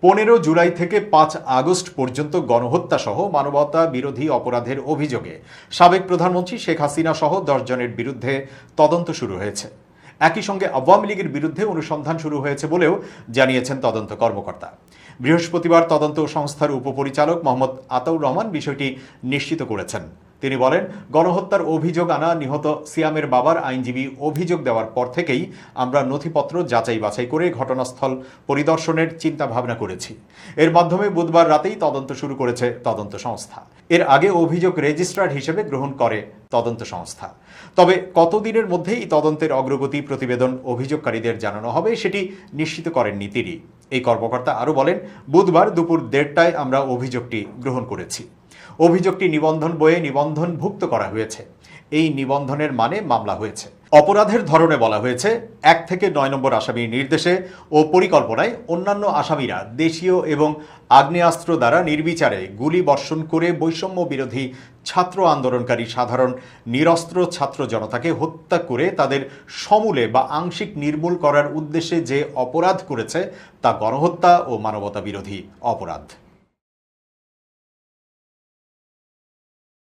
15 জুলাই থেকে 5 আগস্ট পর্যন্ত গণহত্যা সহ মানবতা বিরোধী অপরাধের অভিযোগে সাবেক প্রধানমন্ত্রী শেখ হাসিনা সহ 10 জনের বিরুদ্ধে তদন্ত শুরু হয়েছে। একই সঙ্গে আওয়ামী লীগের বিরুদ্ধে অনুসন্ধান শুরু হয়েছে বলেও জানিয়েছেন তদন্ত কর্মকর্তা। বৃহস্পতিবার তদন্ত সংস্থার উপপরিচালক মোহাম্মদ আতাউর রহমান বিষয়টি নিশ্চিত করেছেন। তিনি বলেন, গণহত্যার অভিযোগ আনা নিহত সিয়ামের বাবার আইনজীবী অভিযোগ দেওয়ার পর থেকেই আমরা নথিপত্র যাচাই বাছাই করে ঘটনাস্থল পরিদর্শনের চিন্তা ভাবনা করেছি। এর মাধ্যমে বুধবার রাতেই তদন্ত শুরু করেছে তদন্ত সংস্থা। এর আগে অভিযোগ রেজিস্ট্রার হিসেবে গ্রহণ করে তদন্ত সংস্থা। তবে কতদিনের মধ্যে এই তদন্তের অগ্রগতি প্রতিবেদন অভিযোগকারীদের জানানো হবে সেটি নিশ্চিত করেননি তিনি। এই কর্মকর্তা আরও বলেন, বুধবার দুপুর 1:30টায় আমরা অভিযোগটি গ্রহণ করেছি। অভিযোগটি নিবন্ধন বইয়ে নিবন্ধনভুক্ত করা হয়েছে। এই নিবন্ধনের মানে মামলা হয়েছে। অপরাধের ধরনে বলা হয়েছে 1 থেকে 9 নম্বর আসামির নির্দেশে ও পরিকল্পনায় অন্যান্য আসামিরা দেশীয় এবং আগ্নেয়াস্ত্র দ্বারা নির্বিচারে গুলি বর্ষণ করে বৈষম্য বিরোধী ছাত্র আন্দোলনকারী সাধারণ নিরস্ত্র ছাত্র জনতাকে হত্যা করে তাদের সমূলে বা আংশিক নির্মূল করার উদ্দেশ্যে যে অপরাধ করেছে তা গণহত্যা ও মানবতা বিরোধী অপরাধ।